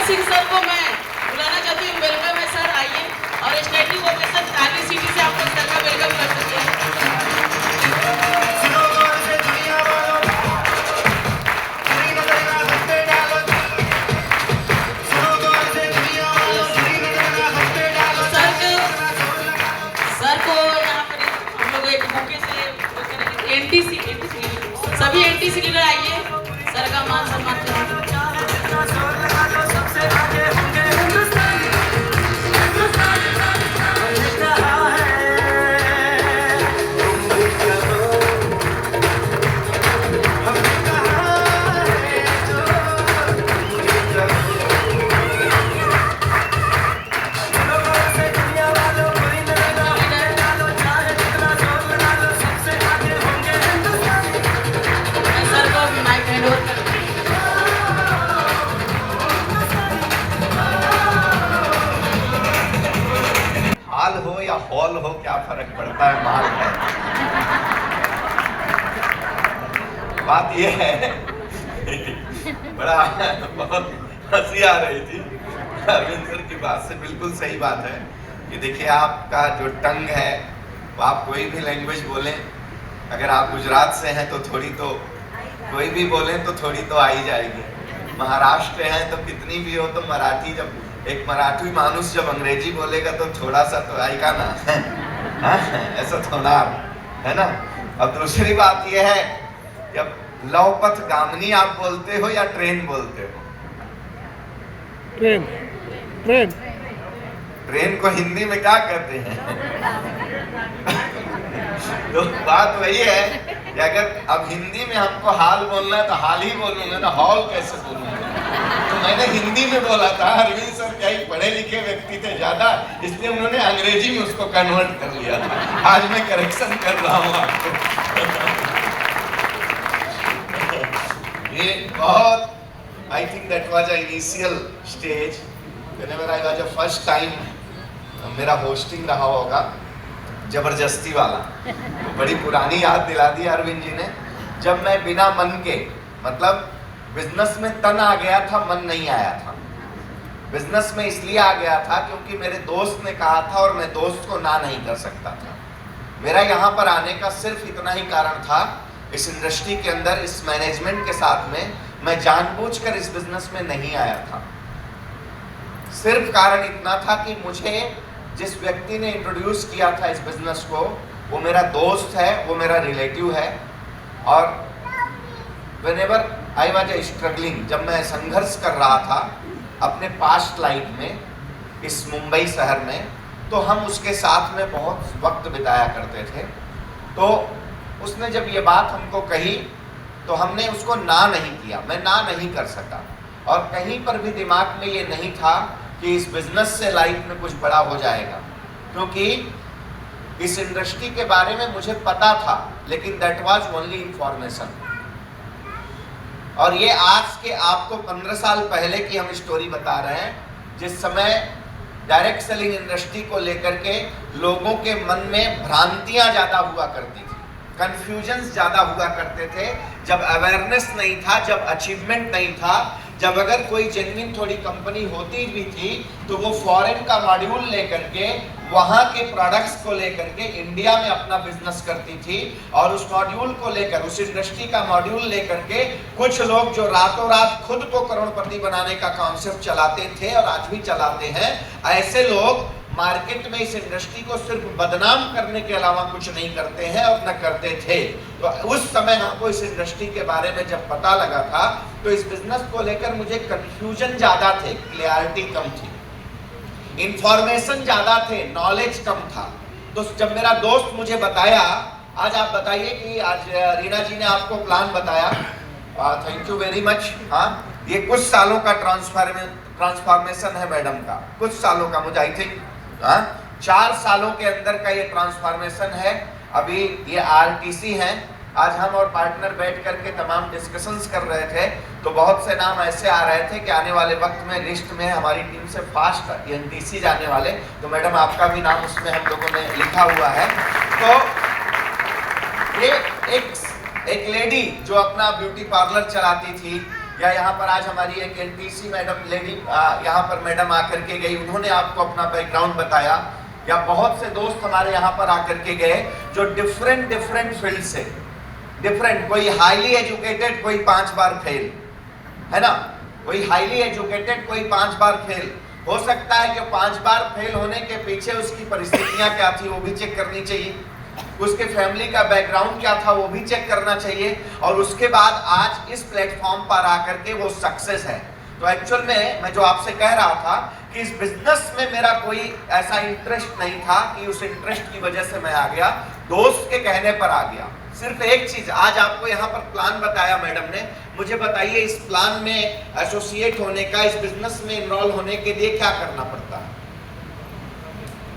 Singh sir को मैं बुलाना चाहती हूँ। वेलकम है सर, आइए और स्टैंडिंग ओवेशन आर्मी सिटी से आप लोग सर का वेलकम कर सकते हैं। सर को यहाँ पर हम लोग एक बुके से एनटीसी सभी एनटीसी लीडर आइए, सर का मान सम्मान करें। हाल हो या हॉल हो, क्या फर्क पड़ता है, माल है। बात यह है, बड़ा बहुत हंसी आ रही थी अरविंद सर की बात से। बिल्कुल सही बात है कि देखिए, आपका जो टंग है वो आप कोई भी लैंग्वेज बोलें, अगर आप गुजरात से हैं तो थोड़ी तो कोई भी बोलें तो थोड़ी तो आ ही जाएगी। महाराष्ट्र हैं तो कितनी भी हो तो मराठी, जब एक मराठी मानुस जब अंग्रेजी बोलेगा तो थोड़ा सा तो आएगा ना। ऐसा थोड़ा है ना। अब दूसरी बात यह है कि अब लवपथ गामनी आप बोलते हो या ट्रेन बोलते हो? ट्रेन ट्रेन ट्रेन को हिंदी में क्या कहते हैं? तो बात वही है कि अगर अब हिंदी में हमको हाल बोलना है तो हाल ही बोलूंगा ना, हॉल कैसे बोलूंगा? तो मैंने हिंदी में बोला था। अरविंद सर क्या ही पढ़े लिखे व्यक्ति थे ज्यादा, इसलिए उन्होंने अंग्रेजी में उसको कन्वर्ट कर लिया था। आज मैं करेक्शन कर रहा हूँ आपको। ये बहुत, I think that was a initial stage whenever I was a first time, मेरा होस्टिंग रहा होगा जबरदस्ती वाला। तो बड़ी पुरानी याद दिला दी अरविंद जी ने, जब मैं बिना मन के, मतलब बिजनेस में तन आ गया था, मन नहीं आया था। बिजनेस में इसलिए आ गया था क्योंकि मेरे दोस्त ने कहा था और मैं दोस्त को ना नहीं कर सकता था। मेरा यहाँ पर आने का सिर्फ इतना ही कारण था, इस इंडस्ट्री के अंदर, इस मैनेजमेंट के साथ में मैं जानबूझकर इस बिजनेस में नहीं आया था। सिर्फ कारण इतना था कि मुझे जिस व्यक्ति ने इंट्रोड्यूस किया था इस बिजनेस को, वो मेरा दोस्त है, वो मेरा रिलेटिव है। और whenever I was struggling, जब मैं संघर्ष कर रहा था अपने पास्ट लाइफ में इस मुंबई शहर में, तो हम उसके साथ में बहुत वक्त बिताया करते थे। तो उसने जब ये बात हमको कही तो हमने उसको ना नहीं किया, मैं ना नहीं कर सका। और कहीं पर भी दिमाग में ये नहीं था कि इस बिजनेस से लाइफ में कुछ बड़ा हो जाएगा, क्योंकि इस इंडस्ट्री के बारे में मुझे पता था, लेकिन दैट वाज ओनली इंफॉर्मेशन। और ये आज के आपको 15 साल पहले की हम स्टोरी बता रहे हैं, जिस समय डायरेक्ट सेलिंग इंडस्ट्री को लेकर के लोगों के मन में भ्रांतियां ज़्यादा हुआ करती थी, कन्फ्यूजन्स ज़्यादा हुआ करते थे, जब अवेयरनेस नहीं था, जब अचीवमेंट नहीं था, जब अगर कोई जेन्युइन थोड़ी कंपनी होती भी थी तो वो फॉरेन का मॉड्यूल लेकर के, वहाँ के प्रोडक्ट्स को लेकर के इंडिया में अपना बिजनेस करती थी। और उस मॉड्यूल को लेकर, उस इंडस्ट्री का मॉड्यूल लेकर के कुछ लोग जो रातों रात खुद को करोड़पति बनाने का कॉन्सेप्ट चलाते थे और आज भी चलाते हैं, ऐसे लोग मार्केट में इस इंडस्ट्री को सिर्फ बदनाम करने के अलावा कुछ नहीं करते हैं और न करते थे। तो उस समय हमको इस इंडस्ट्री के बारे में जब पता लगा था तो इस बिजनेस को लेकर मुझे कंफ्यूजन ज्यादा थे, क्लियरिटी कम थी, इंफॉर्मेशन ज्यादा थे, नॉलेज कम था। तो जब मेरा दोस्त मुझे बताया, आज आप बताइए कि आज रीना जी ने आपको प्लान बताया, थैंक यू वेरी मच। हाँ, ये कुछ सालों का ट्रांसफॉर्मेशन है मैडम का, कुछ सालों का, मुझे आई थिंक 4 सालों के अंदर का ये ट्रांसफॉर्मेशन है। अभी ये आरटीसी है। आज हम और पार्टनर बैठ करके तमाम डिस्कशंस कर रहे थे, तो बहुत से नाम ऐसे आ रहे थे कि आने वाले वक्त में लिस्ट में हमारी टीम से फास्ट एनटीसी जाने वाले, तो मैडम आपका भी नाम उसमें हम लोगों ने लिखा हुआ है। तो ये एक लेडी जो अपना ब्यूटी पार्लर चलाती थी, या यहाँ पर आज हमारी एक एनटीसी मैडम लेडी यहाँ पर मैडम आकर के गई, उन्होंने आपको अपना बैकग्राउंड बताया, या बहुत से दोस्त हमारे यहाँ पर आकर के गए जो डिफरेंट फील्ड से डिफरेंट, कोई हाईली एजुकेटेड, कोई 5 बार फेल, है ना, कोई हाईली एजुकेटेड, कोई 5 बार फेल। हो सकता है कि 5 बार फेल होने के पीछे उसकी परिस्थितियां क्या थी वो भी चेक करनी चाहिए, उसके फैमिली का बैकग्राउंड क्या था वो भी चेक करना चाहिए, और उसके बाद आज इस प्लेटफॉर्म पर आकर के वो सक्सेस है। तो एक्चुअल में मैं जो आपसे कह रहा था कि इस बिजनेस में मेरा कोई ऐसा इंटरेस्ट नहीं था कि उस इंटरेस्ट की वजह से मैं आ गया, दोस्त के कहने पर आ गया। सिर्फ एक चीज आज आपको यहाँ पर प्लान बताया मैडम ने, मुझे बताइए इस प्लान में एसोसिएट होने का, इस बिजनेस में इनरोल होने के लिए क्या करना पड़ता है?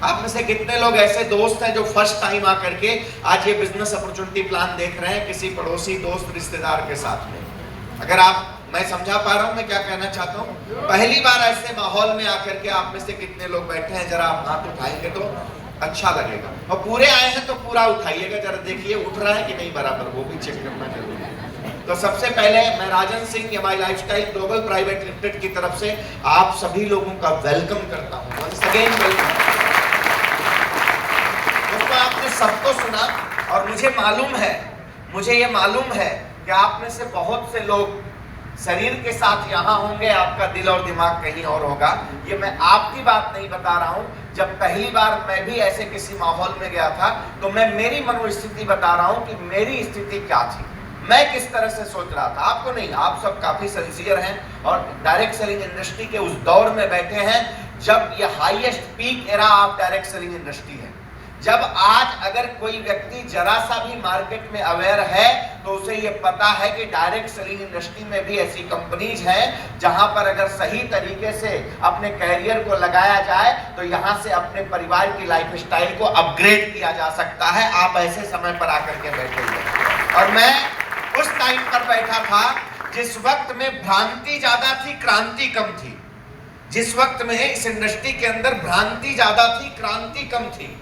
आप में से कितने लोग ऐसे दोस्त हैं जो फर्स्ट टाइम आकर के आज ये बिजनेस अपॉर्चुनिटी प्लान देख रहे हैं किसी पड़ोसी, दोस्त, रिश्तेदार के साथ में? अगर आप, मैं समझा पा रहा हूं मैं क्या कहना चाहता हूं? पहली बार ऐसे माहौल में आकर के आप में से कितने लोग बैठे हैं, जरा आप हाथ उठाएंगे तो अच्छा लगेगा, और पूरे आए हैं तो पूरा उठाइएगा, जरा देखिए उठ रहा है कि नहीं बराबर, वो भी चेक करना जरूरी है। तो सबसे पहले मैं Rajan Singh M I lifestyle global private limited की तरफ से आप सभी लोगों का वेलकम करता हूं, वंस अगेन वेलकम। दोस्तों आपने सबको सुना, और मुझे ये मालूम है कि आप में से बहुत से लोग शरीर के साथ यहाँ होंगे, आपका दिल और दिमाग कहीं और होगा। ये मैं आपकी बात नहीं बता रहा हूँ, जब पहली बार मैं भी ऐसे किसी माहौल में गया था तो मैं मेरी मनोस्थिति बता रहा हूँ कि मेरी स्थिति क्या थी, मैं किस तरह से सोच रहा था। आपको नहीं, आप सब काफी सिंसियर हैं और डायरेक्ट सेलिंग इंडस्ट्री के उस दौर में बैठे हैं जब ये highest peak era of direct selling industry है। जब आज अगर कोई व्यक्ति जरा सा भी मार्केट में अवेयर है तो उसे ये पता है कि डायरेक्ट सेलिंग इंडस्ट्री में भी ऐसी कंपनीज हैं जहां पर अगर सही तरीके से अपने कैरियर को लगाया जाए तो यहां से अपने परिवार की लाइफस्टाइल को अपग्रेड किया जा सकता है। आप ऐसे समय पर आकर के बैठे हुए, और मैं उस टाइम पर बैठा था जिस वक्त में भ्रांति ज्यादा थी, क्रांति कम थी। जिस वक्त में इस इंडस्ट्री के अंदर भ्रांति ज्यादा थी, क्रांति कम थी।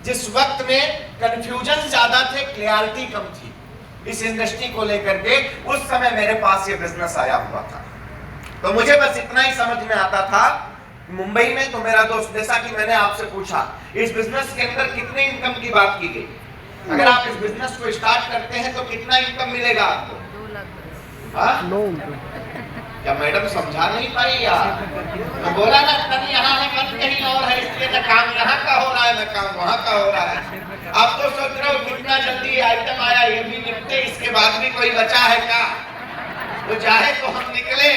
जिस वक्त में कंफ्यूजन ज्यादा थे, क्लैरिटी कम थी इस इंडस्ट्री को लेकर के, उस समय मेरे पास ये बिजनेस आया हुआ था। तो मुझे बस इतना ही समझ में आता था। मुंबई में तो मेरा दोस्त, जैसा कि मैंने आपसे पूछा, इस बिजनेस के अंदर कितने इनकम की बात की गई, अगर आप इस बिजनेस को स्टार्ट करते हैं तो कितना इनकम मिलेगा आपको? 9 क्या मैडम समझा नहीं पाई यार? मैं बोला ना तन यहाँ है मन कहीं और है, इसलिए न काम यहाँ का हो रहा है न काम वहाँ का हो रहा है। आप तो सोच रहे हो कितना जल्दी आइटम आया, ये भी निपटे, इसके बाद भी कोई बचा है क्या? वो चाहे तो हम निकले,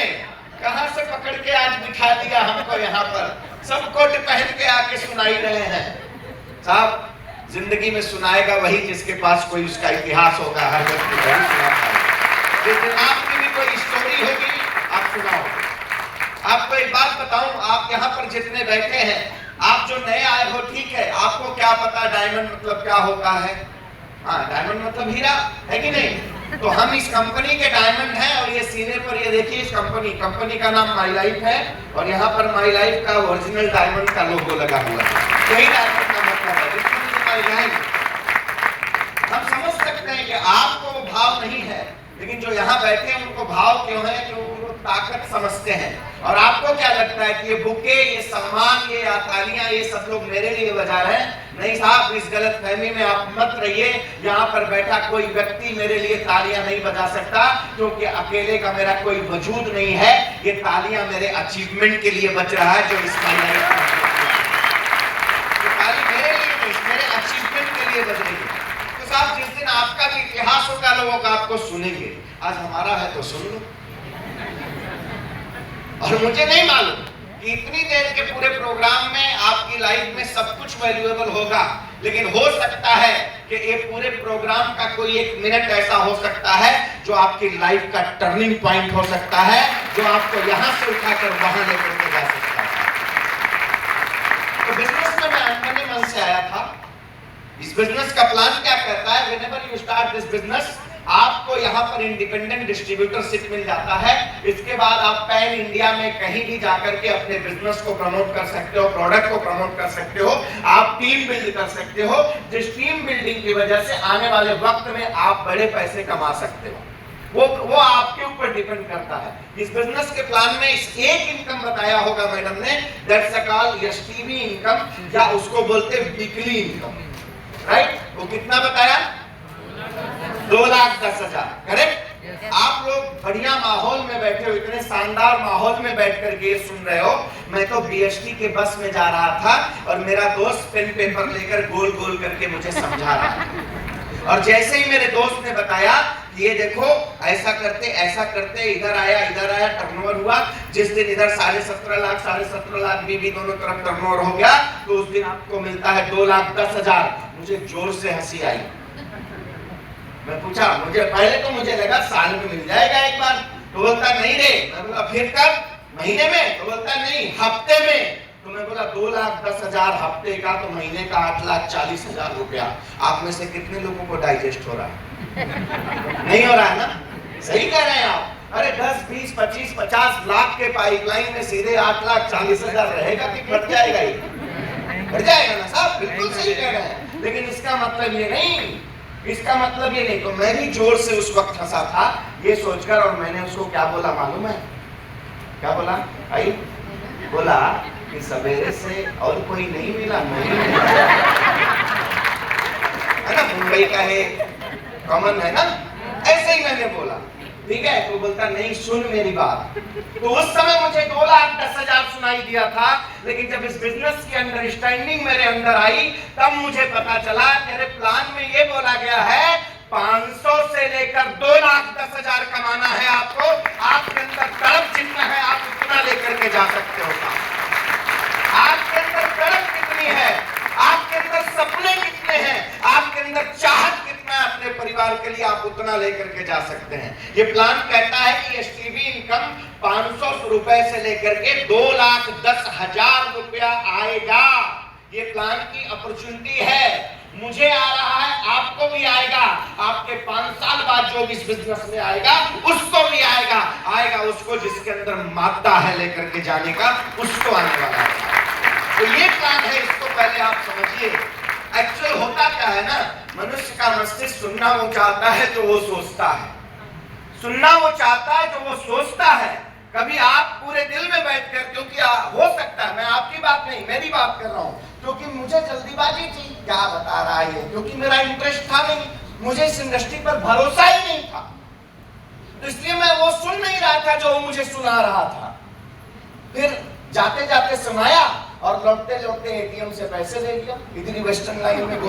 कहाँ से पकड़ के आज बिठा दिया हमको यहाँ पर, सब कोट पहन के आके सुनाई रहे हैं। साहब जिंदगी में सुनाएगा वही जिसके पास कोई उसका इतिहास होगा, हर व्यक्ति वही सुना पाएगा। जिस दिन आपकी भी कोई स्टोरी होगी आप सुनाओ। आपको एक बात बताऊं, आप यहाँ पर जितने बैठे हैं, आप जो नए आए हो, ठीक है, आपको क्या पता डायमंड मतलब क्या होता है? हाँ, डायमंड मतलब हीरा है कि नहीं? तो हम इस कंपनी के डायमंड हैं, और ये सीने पर ये देखिए, इस कंपनी का नाम माई लाइफ है, और यहाँ पर माई लाइफ का ओरिजिनल डायमंड का लोगो लगा हुआ है। यही डायमंड का मतलब है। हम समझ सकते हैं कि आपको वो भाव नहीं है, लेकिन जो यहाँ बैठे हैं उनको भाव क्यों है, कि वो ताकत समझते हैं। और आपको क्या लगता है कि ये बुके, ये सम्मान, ये तालियां, ये सब लोग मेरे लिए बजा रहे हैं? नहीं साहब, इस गलत फहमी में आप मत रहिए। यहाँ पर बैठा कोई व्यक्ति मेरे लिए तालियां नहीं बजा सकता, क्योंकि अकेले का मेरा कोई वजूद नहीं है। ये तालियां मेरे अचीवमेंट के लिए बज रहा है, जो इस ताली मेरे लिए नहीं, मेरे अचीवमेंट के लिए बज रही है। तो साहब जिस दिन आपका भी इतिहास होगा, लोग आपको सुनेंगे। आज हमारा है तो सुन लो। और मुझे नहीं मालूम कि इतनी देर के पूरे प्रोग्राम में आपकी लाइफ में सब कुछ वैल्यूएबल होगा, लेकिन हो सकता है कि ये पूरे प्रोग्राम का कोई एक मिनट ऐसा हो सकता है जो आपकी लाइफ का टर्निंग पॉइंट हो सकता है, जो आपको यहां से उठाकर वहां लेकर के जा सकता है। तो बिजनेस में मैं अनमने मन से आया था। इस बिजनेस का प्लान क्या कहता है? Whenever you start this business, आपको यहाँ पर इंडिपेंडेंट डिस्ट्रीब्यूटरशिप मिल जाता है। इसके बाद आप पैन इंडिया में कहीं भी जाकर के अपने बिजनेस को प्रमोट कर सकते हो, प्रोडक्ट को प्रमोट कर सकते हो, आप टीम बिल्ड कर सकते हो, जिस टीम बिल्डिंग की वजह से आने वाले वक्त में आप बड़े पैसे कमा सकते हो। वो आपके ऊपर डिपेंड करता है। इस बिजनेस के प्लान में इस एक इनकम बताया होगा मैडम ने, दैट्स कॉल्ड एसटीवी इनकम, या उसको बोलते हैं वीकली इनकम, राइट? वो कितना बताया? 2,10,000, करेक्ट? आप लोग बढ़िया माहौल में बैठे हो, इतने शानदार माहौल में बैठकर के सुन रहे हो। मैं तो बीएसटी के बस में जा रहा था और मेरा दोस्त पेन पेपर लेकर गोल गोल करके मुझे समझा रहा था, और जैसे ही मेरे दोस्त ने बताया ये देखो ऐसा करते इधर आया टर्नओवर हुआ, जिस दिन इधर 17.5 लाख बीबी दोनों तरफ टर्नओवर हो गया, तो उस दिन आपको मिलता है 2,10,000। मुझे जोर से हंसी आई। मैं पूछा, मुझे लगा साल में मिल जाएगा एक बार, तो बोलता नहीं रे। मैं बोला फिर कब? महीने में? तो बोलता नहीं, हफ्ते में। तो मैं बोला 2,10,000 हफ्ते का, तो महीने का 8,40,000 रुपया। आप में से कितने लोगों को डाइजेस्ट हो रहा है? नहीं हो रहा है ना? सही कह रहे हैं आप। अरे 10, 20, 25, 50 लाख के पाइपलाइन में सीधे 8,40,000 रहेगा कि बढ़ जाएगा? ये बढ़ जाएगा ना साहब, बिल्कुल सही कह रहे हैं। लेकिन इसका मतलब ये नहीं, तो मैं भी जोर से उस वक्त हंसा था ये सोचकर, और मैंने उसको क्या बोला मालूम है? क्या बोला? आई बोला कि सवेरे से और कोई नहीं मिला, नहीं है ना, मुंबई का है, कॉमन है ना, ऐसे ही मैंने बोला, ठीक है? तो बोलता नहीं, सुन मेरी बात। तो उस समय मुझे 2,10,000 सुनाई दिया था, लेकिन जब इस बिजनेस की अंडरस्टैंडिंग मेरे अंदर आई, तब मुझे पता चला तेरे प्लान में ये बोला गया है 500 से लेकर 2,10,000 कमाना है आपको। आपके अंदर तड़प जितना है आप उतना लेकर के जा सकते हो। आपके अंदर तड़प कितनी है, आपके अंदर सपने कितने हैं, आपके अंदर चाहत कितना है अपने परिवार के लिए, आप उतना लेकर के जा सकते हैं। ये प्लान कहता है कि एसटीवी इनकम 500 रुपए से लेकर के 2,10,000 रुपया आएगा। ये प्लान की अपॉर्चुनिटी है। मुझे आ रहा है, आपको भी आएगा। आपके 5 साल बाद जो भी इस बिजनेस में आएगा उसको भी आएगा उसको जिसके अंदर मादा है लेकर के जाने का, उसको आने वाला है। तो ये प्लान है, इसको पहले आप समझिए। एक्चुअल होता क्या है ना, मनुष्य का मस्तिष्क सुनना वो चाहता है जो वो सोचता है, सुनना वो चाहता है जो वो सोचता है। कभी आप पूरे दिल में बैठकर, क्योंकि हो सकता है, मैं आपकी बात नहीं मेरी बात कर रहा हूं, क्योंकि मुझे जल्दीबाजी थी, क्या बता रहा है, क्योंकि मेरा इंटरेस्ट था नहीं, मुझे इस इंडस्ट्री पर भरोसा ही नहीं था, तो इसलिए मैं वो सुन नहीं रहा था जो मुझे सुना रहा था। फिर जाते जाते सुनाया और लौटते लौटते एटीएम से पैसे ले लिया। इधर वेस्टर्न लाइन में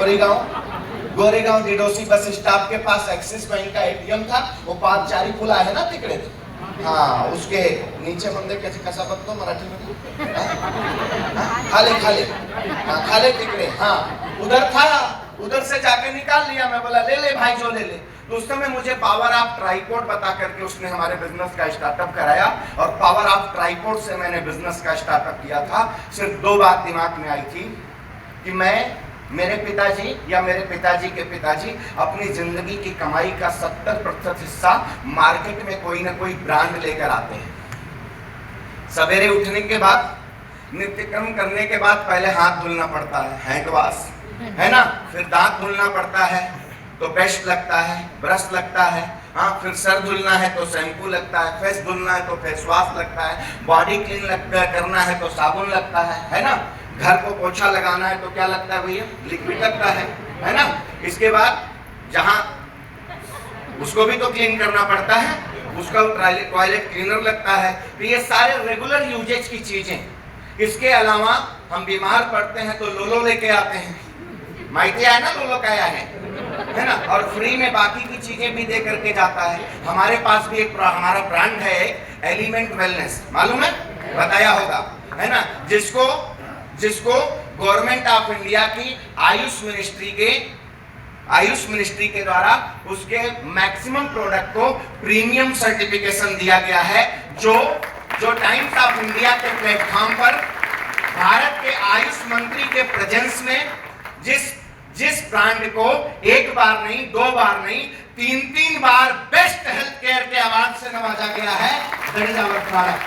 गोरेगांव डिडोसी बस स्टॉप के पास एक्सिस बैंक का एटीएम था। वो 5 चारी खुला है ना तिकड़े, हाँ, उसके नीचे मंदिर कैसे कैसा बकतो मराठी में खाले तिकड़े, हाँ, उधर था। उधर से जाके निकाल लिया। मैं बोला ले ले भाई जो ले ले। तो उस समय मुझे पावर ऑफ ट्राइपॉड बता करके उसने हमारे बिजनेस का स्टार्टअप कराया, और पावर ऑफ ट्राइपॉड से मैंने बिजनेस का स्टार्टअप किया था। सिर्फ 2 बात दिमाग में आई थी कि मेरे पिताजी या मेरे पिताजी के पिताजी अपनी जिंदगी की कमाई का 70% हिस्सा मार्केट में कोई ना कोई ब्रांड लेकर आते हैं। सवेरे उठने के बाद, नित्यक्रम करने के बाद पहले हाथ धुलना पड़ता है, हैंड वॉश, है ना, फिर दांत धुलना पड़ता है तो पेस्ट लगता है, ब्रश लगता है, हाँ, फिर सर धुलना है तो शैम्पू लगता है, फेस धुलना है तो फेस वॉश लगता है, बॉडी क्लीन करना है तो साबुन लगता है ना, घर को पोछा लगाना है तो क्या लगता है भैया, लिक्विड लगता है ना। इसके बाद जहां उसको भी तो क्लीन करना पड़ता है, उसका टॉयलेट क्लीनर लगता है। तो ये सारे रेगुलर यूजेज की चीजें। इसके अलावा हम बीमार पड़ते हैं तो लोलो लेके आते हैं, माइटे है ना, लोलो का है ना, और फ्री में बाकी की चीजें भी दे करके जाता है। हमारे पास भी एक हमारा ब्रांड है एलिमेंट वेलनेस, मालूम है, बताया होगा, है ना, जिसको गवर्नमेंट ऑफ इंडिया की आयुष मिनिस्ट्री के द्वारा उसके मैक्सिमम प्रोडक्ट को प्रीमियम सर्टिफिकेशन दिया गया है, जो टाइम्स ऑफ इंडिया के प्लेटफॉर्म पर भारत के आयुष मंत्री के प्रेजेंस में जिस ब्रांड को 1 बार नहीं, 2 बार नहीं, 3 बार बेस्ट हेल्थ केयर के अवार्ड से नवाजा गया है, दैट इज आवर प्रोडक्ट।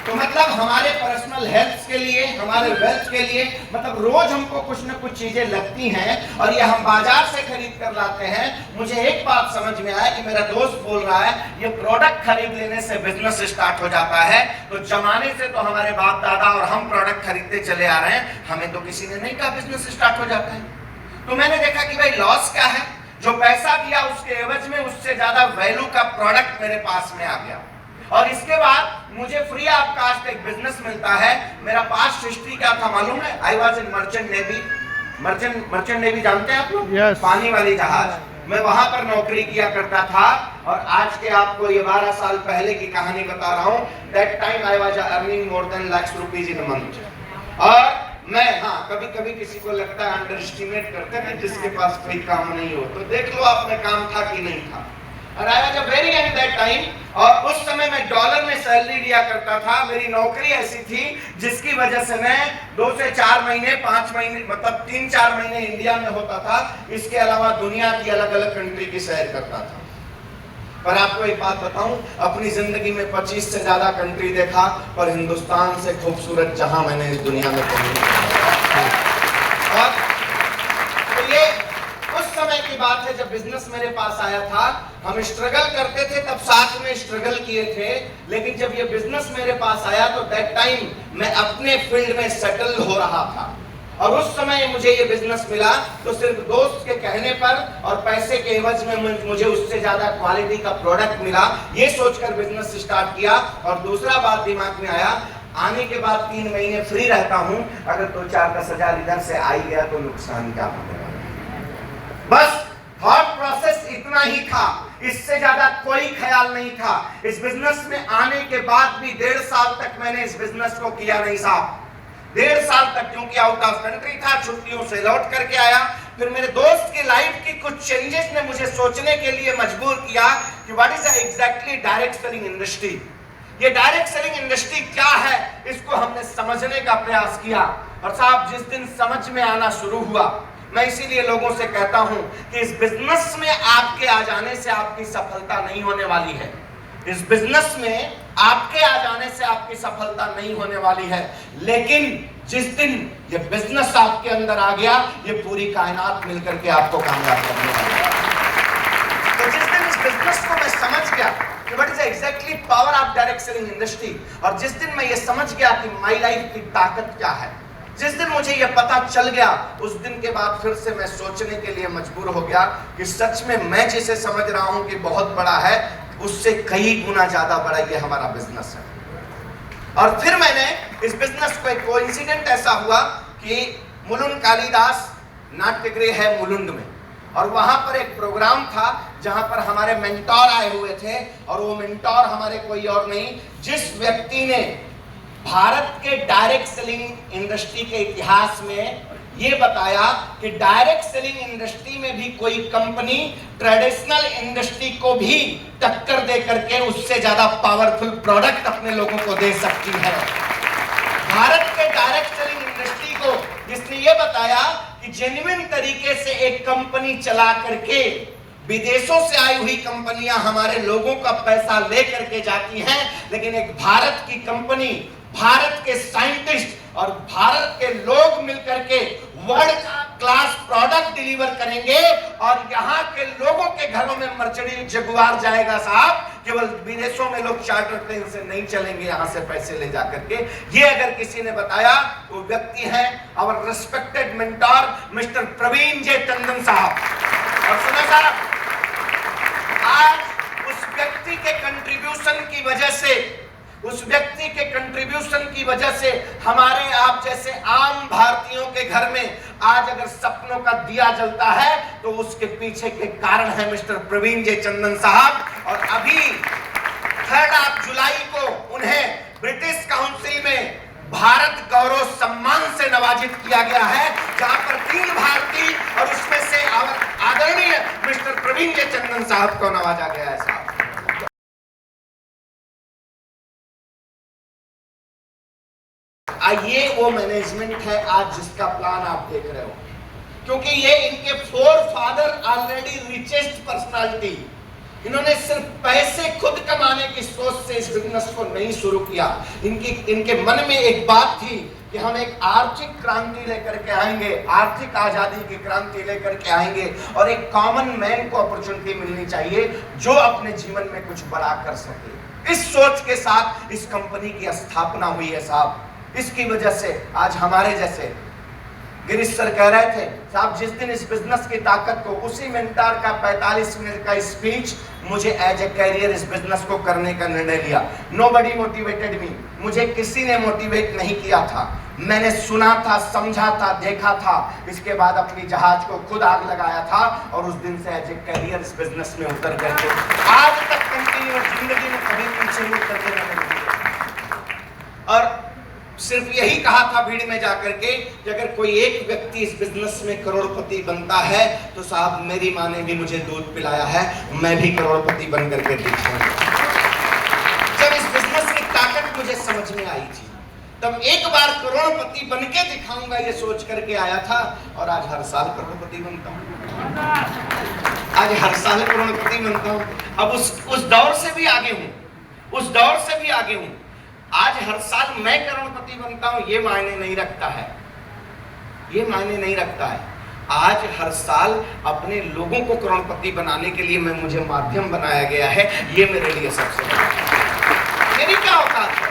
तो मतलब हमारे पर्सनल हेल्थ के लिए, हमारे वेल्थ के लिए, मतलब रोज हमको कुछ न कुछ चीजें लगती हैं और ये हम बाजार से खरीद कर लाते हैं। मुझे एक बात समझ में आया कि मेरा दोस्त बोल रहा है ये प्रोडक्ट खरीद लेने से बिजनेस स्टार्ट हो जाता है। तो जमाने से तो हमारे बाप दादा और हम प्रोडक्ट खरीदते चले आ रहे हैं, हमें तो किसी ने नहीं कहा बिजनेस स्टार्ट हो जाता है। तो मैंने देखा कि भाई लॉस क्या है, जो पैसा दिया उसके एवज में उससे ज्यादा वैल्यू का प्रोडक्ट मेरे पास में आ गया। और इसके बाद मुझे फ्री ऑफ कास्ट एक बिजनेस मिलता है। मेरा पास्ट हिस्ट्री क्या था मालूम है? I was in merchant navy. Merchant navy जानते हैं आप लोग? Yes. पानी वाली जहाज। मैं वहां पर नौकरी किया करता था और आज के आपको ये 12 साल पहले की कहानी बता रहा हूं। That time I was earning more than lakhs rupees in a month. और मैं कभी कभी किसी को लगता है अंडर एस्टिमेट करते हैं जिसके पास कोई काम नहीं हो, तो देख लो आपने काम था कि नहीं था। और I was a very young that time, और उस समय मैं डॉलर में सैलरी लिया करता था। मेरी नौकरी ऐसी थी जिसकी वजह से मैं 2 से 4 महीने 5 महीने मतलब 3-4 महीने इंडिया में होता था। इसके अलावा दुनिया की अलग अलग कंट्री की सैर करता था। पर आपको एक बात बताऊं, अपनी जिंदगी में 25 से ज्यादा कंट्री देखा, पर हिंदुस्तान से खूबसूरत जहां मैंने इस दुनिया में और तो ये उस समय की बात है जब बिजनेस मेरे पास आया था। हम स्ट्रगल करते थे, तब साथ में स्ट्रगल किए थे, लेकिन जब ये बिजनेस मेरे पास आया तो दैट टाइम मैं अपने फील्ड में सेटल हो रहा था। और उस समय मुझे ये बिजनेस मिला तो सिर्फ दोस्त के कहने पर और पैसे के एवज में मुझे उससे ज्यादा क्वालिटी का प्रोडक्ट मिला। ये सोचकर बिजनेस स्टार्ट किया। और दूसरा बात दिमाग में आया, आने के बाद 3 महीने फ्री रहता हूं, अगर 2-4-10 हजार इधर से आ ही गया तो नुकसान क्या होगा। बस थॉट प्रोसेस इतना ही था, इससे ज्यादा कोई ख्याल नहीं था। इस बिजनेस में आने के बाद भी 1.5 साल तक मैंने इस बिजनेस को किया नहीं साहब। 1.5 साल तक, क्योंकि आउट ऑफ कंट्री था, छुट्टियों से लौट करके आया। फिर मेरे दोस्त की लाइफ की कुछ चेंजेस ने मुझे सोचने के लिए मजबूर किया कि what is exactly direct selling industry. ये डायरेक्ट सेलिंग इंडस्ट्री क्या है, इसको हमने समझने का प्रयास किया। और साहब जिस दिन समझ में आना शुरू हुआ, मैं इसीलिए लोगों से कहता हूं कि इस बिजनेस में आपके आ जाने से आपकी सफलता नहीं होने वाली है। इस बिजनेस में आपके आ जाने से आपकी सफलता नहीं होने वाली है, लेकिन जिस दिन ये बिजनेस आपके अंदर आ गया, ये पूरी कायनात मिलकर के आपको कामयाब करने वाली है। तो जिस दिन इस बिजनेस को मैं समझ गया कि what is exactly power of direct selling industry, और जिस दिन मैं ये समझ गया कि माई लाइफ की ताकत क्या है, जिस दिन मुझे ये पता चल गया, उस दिन के बाद फिर से मैं सोचने के लिए मजबूर हो गया कि सच में मैं जिसे समझ रहा हूं कि बहुत बड़ा है, उससे कई गुना ज्यादा बड़ा ये हमारा बिजनेस है। और फिर मैंने इस बिजनेस को, एक कोइंसिडेंट ऐसा हुआ कि मुलुंड कालिदास नाट्यगृह है मुलुंड में, और वहां पर एक प्रोग्राम था जहां पर हमारे मेंटोर आए हुए थे। और वो मेंटोर हमारे कोई और नहीं, जिस व्यक्ति ने भारत के डायरेक्ट सेलिंग इंडस्ट्री के इतिहास में ये बताया कि डायरेक्ट सेलिंग इंडस्ट्री में भी कोई कंपनी ट्रेडिशनल इंडस्ट्री को भी टक्कर दे करके उससे ज्यादा पावरफुल प्रोडक्ट अपने लोगों को दे सकती है। भारत के डायरेक्ट सेलिंग इंडस्ट्री को जिसने ये बताया कि जेन्युइन तरीके से एक कंपनी चला करके विदेशों से आई हुई कंपनियां हमारे लोगों का पैसा ले करके जाती हैं, लेकिन एक भारत की कंपनी, भारत के साइंटिस्ट और भारत के लोग मिलकर के वर्ल्ड क्लास प्रोडक्ट डिलीवर करेंगे, और यहाँ के लोगों के घरों में मर्सिडीज जगुआर जाएगा साहब। केवल विदेशों में लोग चार्टर प्लेन से नहीं चलेंगे यहाँ से पैसे ले जा करके। ये अगर किसी ने बताया तो व्यक्ति है our respected mentor mister Praveen J Tandon sahab. और सुना साहब, आज उस व्यक्ति के कंट्रीब्यूशन की वजह से, उस व्यक्ति के कंट्रीब्यूशन की वजह से हमारे आप जैसे आम भारतीयों के घर में आज अगर सपनों का दिया जलता है तो उसके पीछे के कारण है मिस्टर प्रवीण जे चंदन साहब। और अभी 3 जुलाई को उन्हें ब्रिटिश काउंसिल में भारत गौरव सम्मान से नवाजित किया गया है, जहां पर 3 भारतीय और उसमें से आदरणीय मिस्टर प्रवीण जे चंदन साहब को नवाजा गया है साहब। ये वो मैनेजमेंट है आज जिसका प्लान आप देख रहे हो, क्योंकि ये इनके 4 फादर ऑलरेडी रिचेस्ट पर्सनालिटी, इन्होंने सिर्फ पैसे खुद कमाने की सोच से इस बिजनेस को नहीं शुरू किया। इनके मन में एक बात थी कि हम एक आर्थिक क्रांति लेकर के आएंगे, आर्थिक आजादी की क्रांति लेकर के आएंगे और एक कॉमन मैन को अपॉर्चुनिटी मिलनी चाहिए जो अपने जीवन में कुछ बड़ा कर सके। इस सोच के साथ इस कंपनी की स्थापना हुई है साहब। इसकी वजह से आज हमारे जैसे गिरीश सर कह रहे थे साहब, जिस दिन इस बिजनेस की ताकत को, उसी मेंटर का 45 मिनट का स्पीच, मुझे एज ए कैरियर इस बिजनेस को करने का निर्णय लिया। नोबडी मोटिवेटेड मी, मुझे किसी ने मोटिवेट नहीं किया था। मैंने सुना था, समझा था, देखा था, इसके बाद अपनी जहाज को खुद आग लगाया था और उस दिन से एज ए कैरियर इस बिजनेस में उतर करके आज तक कंटिन्यू जिंदगी में कभी पीछे नहीं करते रहे। और सिर्फ यही कहा था भीड़ में जाकर के कि अगर कोई एक व्यक्ति इस बिजनेस में करोड़पति बनता है तो साहब मेरी माँ ने भी मुझे दूध पिलाया है, मैं भी करोड़पति बन करके दिखाऊंगा। जब इस बिजनेस की ताकत मुझे समझ में आई थी तब एक बार करोड़पति बन के दिखाऊंगा ये सोच करके आया था और आज हर साल करोड़पति बनता हूँ। आज हर साल करोड़पति बनता हूँ। अब उस दौर से भी आगे हूँ, उस दौर से भी आगे हूँ। आज हर साल मैं करोड़पति बनता हूं ये मायने नहीं रखता है, ये मायने नहीं रखता है। आज हर साल अपने लोगों को करोड़पति बनाने के लिए मुझे माध्यम बनाया गया है, ये मेरे लिए सबसे बड़ा। मेरी क्या औकात है?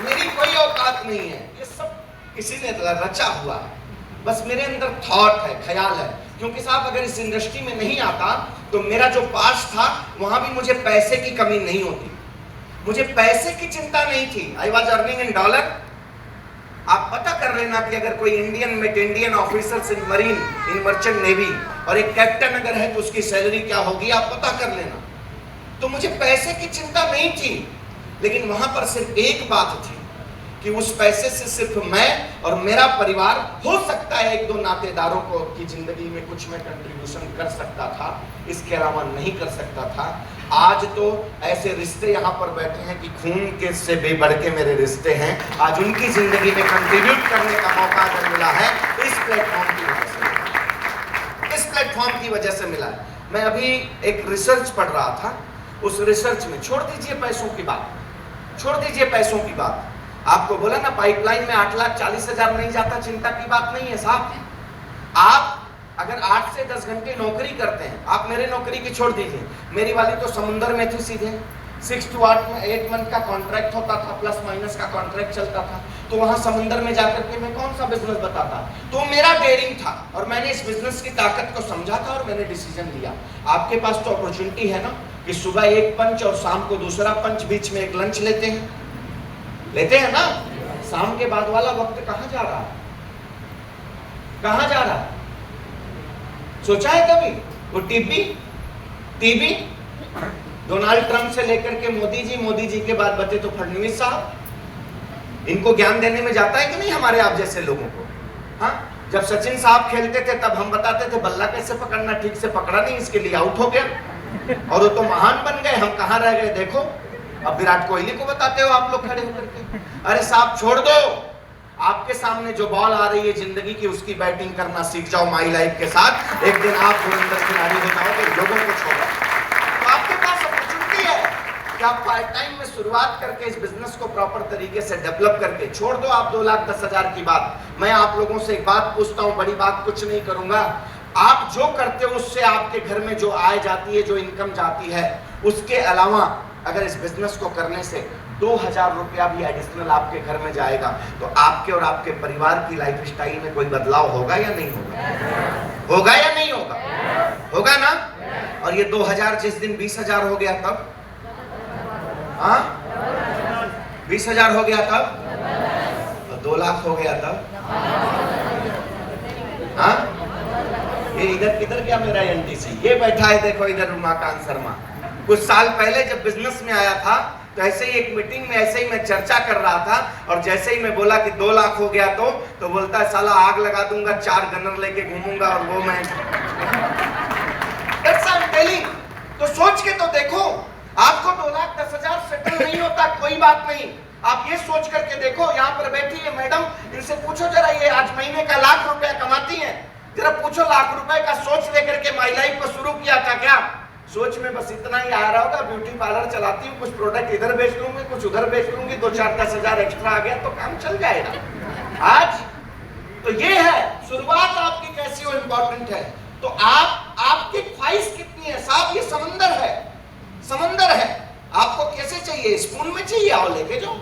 मेरी कोई औकात नहीं है, ये सब किसी ने रचा हुआ है। बस मेरे अंदर थॉट है, ख्याल है। क्योंकि साहब अगर इस इंडस्ट्री में नहीं आता तो मेरा जो पास्ट था वहां भी मुझे पैसे की कमी नहीं होती, मुझे पैसे की चिंता नहीं थी। I was earning in dollar. आप पता कर लेना कि अगर कोई Indian officers in marine, in merchant navy और एक कैप्टन अगर है तो उसकी सैलरी क्या होगी आप पता कर लेना। तो मुझे पैसे की चिंता नहीं थी, लेकिन वहां पर सिर्फ एक बात थी कि उस पैसे से सिर्फ मैं और मेरा परिवार, हो सकता है एक दो नातेदारों को की जिंदगी में कुछ मैं कंट्रीब्यूशन कर सकता था, इसके अलावा नहीं कर सकता था। आज तो ऐसे रिश्ते यहाँ पर बैठे हैं कि खून के से भी बढ़ के मेरे रिश्ते हैं। आज उनकी जिंदगी में कंट्रीब्यूट करने का मौका अगर मिला है तो इस प्लेटफॉर्म की वजह से, इस प्लेटफॉर्म की वजह से मिला है। मैं अभी एक रिसर्च पढ़ रहा था, उस रिसर्च में, छोड़ दीजिए पैसों की बात, छोड़ दीजिए पैसों की बात, आपको बोला ना पाइपलाइन में 8,40,000 नहीं जाता, चिंता की बात नहीं है साहब। आप अगर 8 से 10 घंटे नौकरी करते हैं, आप मेरे नौकरी की छोड़ दीजिए, मेरी वाली तो समुंदर में थी सीधे, 6 to 8 मंथ का कॉन्ट्रैक्ट होता था, प्लस माइनस का कॉन्ट्रैक्ट चलता था। तो वहां समुंदर में जाकर के मैं कौन सा बिजनेस बताता, तो मेरा डेयरिंग था और मैंने इस बिजनेस की ताकत को समझा था और मैंने डिसीजन लिया। आपके पास तो अपॉर्चुनिटी है ना कि सुबह एक पंच और शाम को दूसरा पंच, बीच में एक लंच लेते हैं ना। शाम के बाद वाला वक्त कहां जा रहा है, कहां जा रहा है? सोचा है कभी? वो टीबी डोनाल्ड ट्रंप से लेकर के मोदी जी के बाद बचे तो फडणवीस साहब, इनको ज्ञान देने में जाता है कि नहीं हमारे आप जैसे लोगों को? हाँ, जब सचिन साहब खेलते थे तब हम बताते थे बल्ला कैसे पकड़ना, ठीक से पकड़ा नहीं, इसके लिए आउट हो गया और वो तो महान बन गए, हम कहां रह गए देखो। अब विराट कोहली को बताते हो आप लोग खड़े होकर के, अरे साहब छोड़ दो, आपके सामने जो बॉल आ रही है जिंदगी की उसकी बैटिंग करना सीख जाओ माई लाइफ के साथ। एक दिन आप धुरंधर खिलाड़ी हो जाओगे, लोगों को छोड़ो। तो आपके पास अपॉर्चुनिटी है कि आप पार्ट टाइम में शुरुआत करके इस बिजनेस को प्रॉपर तरीके से डेवलप करके, छोड़ दो आप 2,10,000 की बात। मैं आप लोगों से एक बात पूछता हूँ, बड़ी बात कुछ नहीं करूंगा, आप जो करते हो उससे आपके घर में जो आय जाती है, जो इनकम जाती है, उसके अलावा अगर इस बिजनेस को करने से 2,000 रुपया भी एडिशनल आपके घर में जाएगा तो आपके और आपके परिवार की लाइफ स्टाइल में कोई बदलाव होगा या नहीं होगा? होगा या नहीं होगा? होगा ना। और ये 2,000 जिस दिन 20,000 हो गया तब, हाँ 20,000 हो गया तब, और 2 लाख हो गया तब, हाँ ये इधर किधर गया मेरा एनटीसी? ये बैठा है देखो इधर, उमाकांत शर्मा। कुछ साल पहले जब बिजनेस में आया था तो ऐसे ही एक मीटिंग में ऐसे ही मैं चर्चा कर रहा था और जैसे ही मैं बोला कि 2 लाख हो गया तो बोलता है साला आग लगा दूंगा, 4 गनर लेके घूमूंगा और वो मैं तो सोच के तो देखो, आपको 2,10,000 सेटल नहीं होता कोई बात नहीं, आप ये सोच करके देखो। यहाँ पर बैठी है मैडम, इनसे पूछो जरा, ये आज महीने का 1,00,000 रुपया कमाती है, जरा पूछो 1,00,000 रुपए का सोच लेकर के माई लाइफ को शुरू किया था क्या? सोच में बस इतना ही आ रहा होगा, ब्यूटी पार्लर चलाती हूँ, कुछ प्रोडक्ट इधर बेच लूंगी, कुछ उधर बेच लूंगी, 2-4-10 हजार एक्स्ट्रा आ गया तो काम चल जाएगा। आज तो ये है शुरुआत आपकी कैसी हो इम्पोर्टेंट है। तो आपकी ख्वाहिश कितनी है साहब, ये समंदर है, समंदर है। आपको कैसे चाहिए, स्पून में चाहिए, आओ लेके जाओ।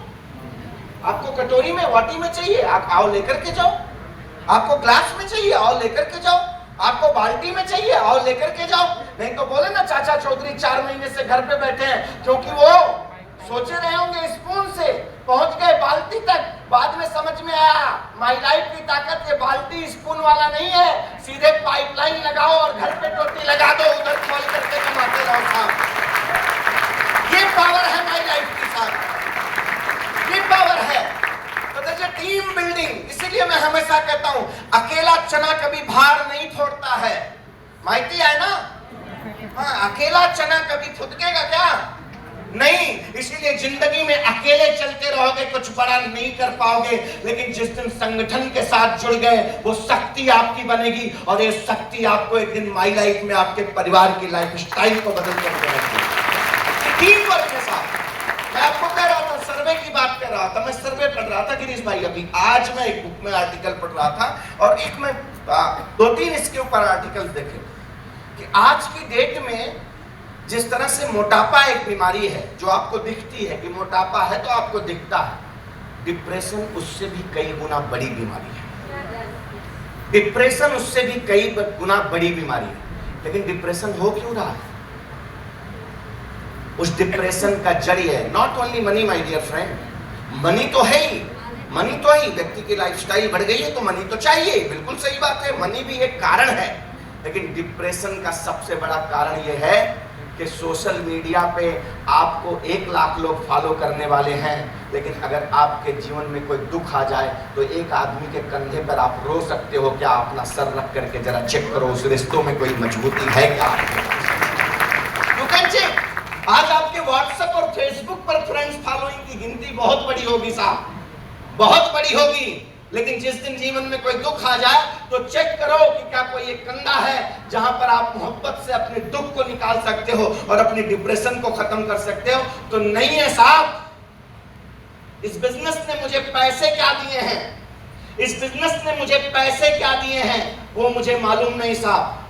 आपको कटोरी में, वाटी में चाहिए, आप आओ लेकर के जाओ। आपको ग्लास में चाहिए, आओ लेकर के जाओ। आपको बाल्टी में चाहिए, आओ लेकर के जाओ। नहीं तो बोले ना चाचा चौधरी 4 महीने से घर पे बैठे हैं, क्योंकि वो सोचे रहे होंगे स्पून से पहुंच गए बाल्टी तक, बाद में समझ में आया माई लाइफ की ताकत ये बाल्टी स्पून वाला नहीं है, सीधे पाइपलाइन लगाओ और घर पे टोटी लगा दो, उधर खोल करके कमाते रहो साहब। ये पावर है माई लाइफ की साहब, ये पावर है। तो देखिए टीम बिल्डिंग, इसीलिए मैं हमेशा कहता हूं अकेला चना कभी भार नहीं छोड़ता है, माहिती है ना। हाँ, अकेला चना कभी फुदकेगा क्या, नहीं। इसीलिए जिंदगी में अकेले चलते रहोगे कुछ बड़ा नहीं कर पाओगे, लेकिन जिस दिन संगठन के साथ जुड़ गए वो शक्ति आपकी बनेगी, और ये शक्ति आपको एक दिन माई लाइफ में आपके परिवार की लाइफ स्टाइल को बदल कर देगी। टीम वर्क के साथ मैं आपको कह रहा था, सर्वे की बात कर रहा था, मैं सर्वे पढ़ रहा था गिरीश भाई, अभी आज मैं एक बुक में आर्टिकल पढ़ रहा था, और एक में 2-3 इसके ऊपर आर्टिकल देखे कि आज की डेट में जिस तरह से मोटापा एक बीमारी है जो आपको दिखती है कि मोटापा है तो आपको दिखता है, डिप्रेशन उससे भी कई गुना बड़ी बीमारी है। डिप्रेशन उससे भी कई गुना बड़ी बीमारी है, लेकिन डिप्रेशन हो क्यों रहा है? उस डिप्रेशन का जड़ है not only money my dear friend, money तो है ही, मनी तो ही, व्यक्ति की लाइफस्टाइल बढ़ गई है तो मनी तो चाहिए, बिल्कुल सही बात है, मनी भी एक कारण है, लेकिन डिप्रेशन का सबसे बड़ा कारण यह है कि सोशल मीडिया पे आपको 1 लाख लोग फॉलो करने वाले हैं, लेकिन अगर आपके जीवन में कोई दुख आ जाए तो एक आदमी के कंधे पर आप रो सकते हो क्या? अपना सर रख करके जरा चेक करो उस रिश्तों में कोई मजबूती है क्या? You can check. आज आपके व्हाट्सएप और फेसबुक पर फ्रेंड्स फॉलोइंग की गिनती बहुत बड़ी होगी साहब, बहुत बड़ी होगी, लेकिन जिस दिन जीवन में कोई दुख आ जाए तो चेक करो कि क्या कोई एक कंधा है जहां पर आप मोहब्बत से अपने दुख को निकाल सकते हो और अपनी डिप्रेशन को खत्म कर सकते हो। तो नहीं है साहब। इस बिजनेस ने मुझे पैसे क्या दिए हैं, इस बिजनेस ने मुझे पैसे क्या दिए हैं वो मुझे मालूम नहीं साहब,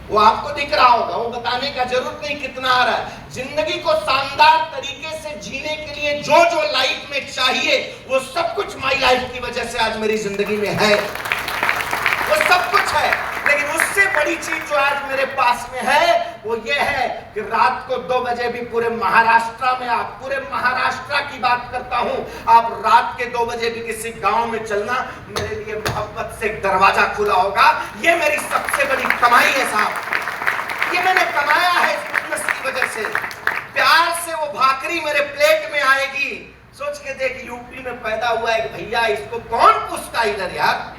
वो आपको दिख रहा होगा, वो बताने का जरूरत नहीं कितना आ रहा है। जिंदगी को शानदार तरीके से जीने के लिए जो जो लाइफ में चाहिए वो सब कुछ माई लाइफ की वजह से आज मेरी जिंदगी में है, वो सब कुछ है। लेकिन उससे बड़ी चीज जो आज मेरे पास में है वो ये है कि रात को 2 बजे भी पूरे महाराष्ट्र में, आप पूरे महाराष्ट्र की बात करता हूं, आप रात के 2 बजे भी किसी गांव में चलना, मेरे लिए मोहब्बत से एक दरवाजा खुला होगा। ये मेरी सबसे बड़ी कमाई है साहब, ये मैंने कमाया है इस बिजनेस की वजह से। प्यार से वो भाकरी मेरे प्लेट में आएगी। सोच के देख, यूपी में पैदा हुआ एक भैया, इसको कौन पूछता इधर यार?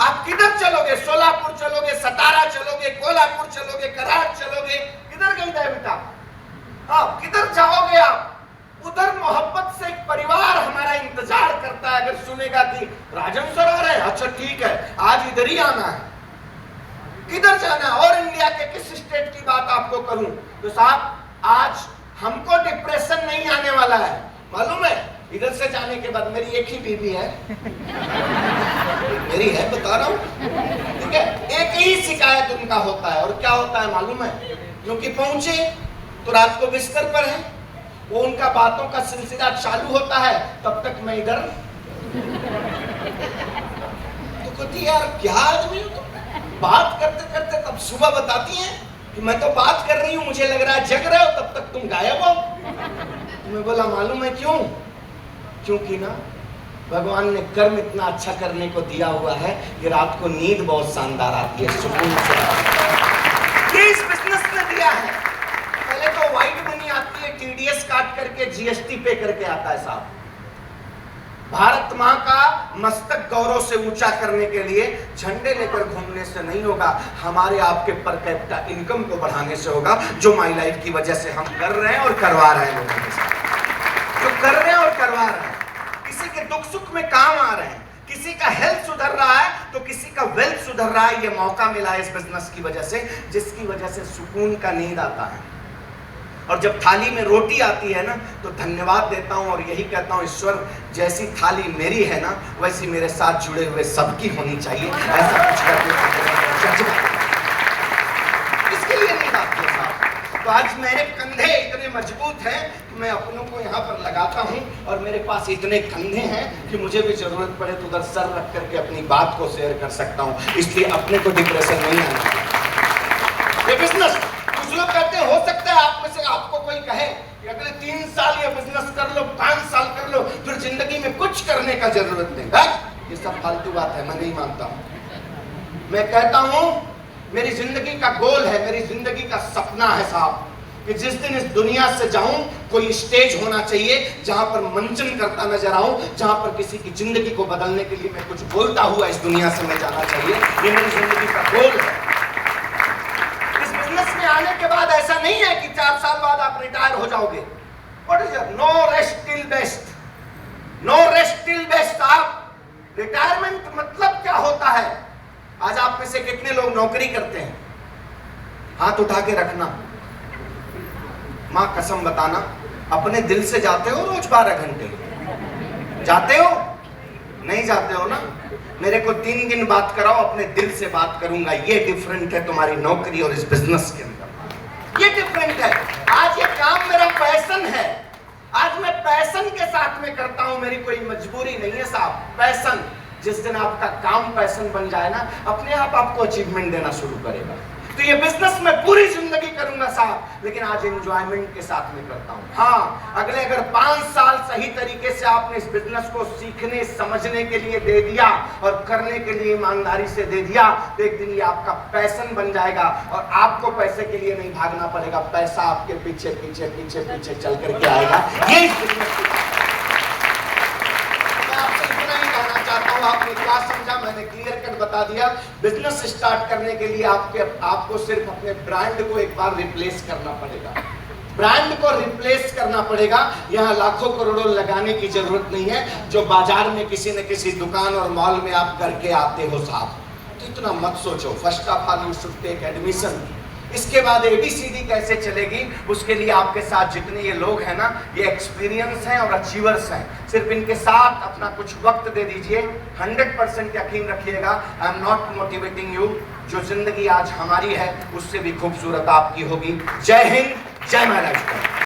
आप किधर चलोगे? सोलापुर चलोगे, सतारा चलोगे, कोल्हापुर चलोगे, कराड़ चलोगे, किधर गई था बेटा? आप किधर जाओगे? आप उधर मोहब्बत से एक परिवार हमारा इंतजार करता है। अगर सुनेगा कि राजन सर आ रहे हैं, अच्छा ठीक है आज इधर ही आना है, किधर जाना है? और इंडिया के किस स्टेट की बात आपको करूं तो साहब आज हमको डिप्रेशन नहीं आने वाला है, मालूम है? इधर से जाने के बाद मेरी एक ही बीवी है, मेरी है बता रहा हूं, ठीक है? एक ही शिकायत उनका होता है, और क्या होता है मालूम है? क्योंकि पहुंचे तो रात को बिस्तर पर है, वो उनका बातों का सिलसिला चालू होता है, तब तक मैं इधर तो कहती यार क्या आदमी हो तुम, बात करते करते तब सुबह बताती हैं कि मैं तो बात कर रही हूं, मुझे लग रहा है जग रहे हो, तब तक तुम गायब हो। मैं बोला मालूम है क्यों? क्योंकि ना भगवान ने कर्म इतना अच्छा करने को दिया हुआ है कि रात को नींद बहुत शानदार आती है, सुकून से। ये इस बिजनेस ने दिया है। पहले तो व्हाइट मनी आती है, टीडीएस काट करके जीएसटी पे करके आता है साहब। भारत माँ का मस्तक गौरव से ऊंचा करने के लिए झंडे लेकर घूमने से नहीं होगा, हमारे आपके पर कैपिटा इनकम को बढ़ाने से होगा, जो माई लाइफ की वजह से हम कर रहे हैं और करवा रहे हैं लोगों के साथ, जो कर रहे हैं और करवा रहे हैं। किसी के दुख सुख में काम आ रहे हैं, किसी का हेल्थ सुधर रहा है तो किसी का वेल्थ सुधर रहा है। ये मौका मिला है इस बिजनेस की वजह से, जिसकी वजह से सुकून का नींद आता है। और जब थाली में रोटी आती है ना तो धन्यवाद देता हूं और यही कहता हूं, ईश्वर जैसी थाली मेरी है ना वैसी मेरे साथ जुड़े हुए सबकी होनी चाहिए। ऐसा कुछ करके इसके लिए नहीं बात है साहब। तो आज मेरे कंधे इतने मजबूत हैं कि मैं अपनों को यहाँ पर लगाता हूँ और मेरे पास इतने कंधे हैं कि मुझे भी जरूरत पड़े तो उधर सर रख करके अपनी बात को शेयर कर सकता हूँ। इसलिए अपने को डिप्रेशन नहीं आना। ये बिजनेस कुछ लोग कहते हैं, हो सकता है आप में से आपको कोई कहे कि अगले 3 साल ये बिजनेस कर लो, 5 साल कर लो, फिर जिंदगी में कुछ करने का जरूरत नहीं। ये सब फालतू बात है, मैं नहीं मानता हूं। मैं कहता हूं मेरी जिंदगी का गोल है, मेरी जिंदगी का सपना है साहब कि जिस दिन इस दुनिया से जाऊं कोई स्टेज होना चाहिए जहां पर मंचन करता नजर आऊं, जहां पर किसी की जिंदगी को बदलने के लिए मैं कुछ बोलता हुआ इस दुनिया से मैं जाना चाहिए। ये मेरी जिंदगी का गोल है। में आने के बाद ऐसा नहीं है कि 4 साल बाद आप रिटायर हो जाओगे। What is no rest till best, no rest till best. आप रिटायरमेंट मतलब क्या होता है? आज आप में से कितने लोग नौकरी करते हैं? हाथ उठा के रखना, मां कसम बताना, अपने दिल से जाते हो रोज 12 घंटे जाते हो? नहीं जाते हो ना? मेरे को 3 दिन बात कराओ, अपने दिल से बात करूंगा। ये डिफरेंट है तुम्हारी नौकरी और इस बिजनेस के अंदर, ये डिफरेंट है। आज ये काम मेरा पैशन है, आज मैं पैशन के साथ में करता हूं, मेरी कोई मजबूरी नहीं है साहब। पैशन, जिस दिन आपका काम पैशन बन जाए ना, अपने आप आपको अचीवमेंट देना शुरू करेगा। तो ये बिजनेस मैं पूरी जिंदगी करूंगा साहब, लेकिन आज एंजॉयमेंट के साथ में करता हूं। हाँ, अगले अगर 5 साल सही तरीके से आपने इस बिजनेस को सीखने समझने के लिए दे दिया और करने के लिए ईमानदारी से दे दिया तो एक दिन ये आपका पैशन बन जाएगा और आपको पैसे के लिए नहीं भागना पड़ेगा, पैसा आपके पीछे पीछे पीछे पीछे चल करके आएगा। ये इस बिजनेस की आपने क्या समझा, मैंने क्लियर कट बता दिया। बिजनेस स्टार्ट करने के लिए आपको सिर्फ अपने ब्रांड को एक बार रिप्लेस करना पड़ेगा, ब्रांड को रिप्लेस करना पड़ेगा। यहाँ लाखों करोड़ों लगाने की जरूरत नहीं है जो बाजार में किसी न किसी दुकान और मॉल में आप करके आते हो साहब। तो इतना मत सोचो। First of all you should take admission. इसके बाद ABCD कैसे चलेगी, उसके लिए आपके साथ जितने ये लोग हैं ना, ये एक्सपीरियंस हैं और अचीवर्स हैं। सिर्फ इनके साथ अपना कुछ वक्त दे दीजिए। 100% यकीन रखिएगा, I am not motivating you. जो जिंदगी आज हमारी है उससे भी खूबसूरत आपकी होगी। जय हिंद, जय महाराष्ट्र।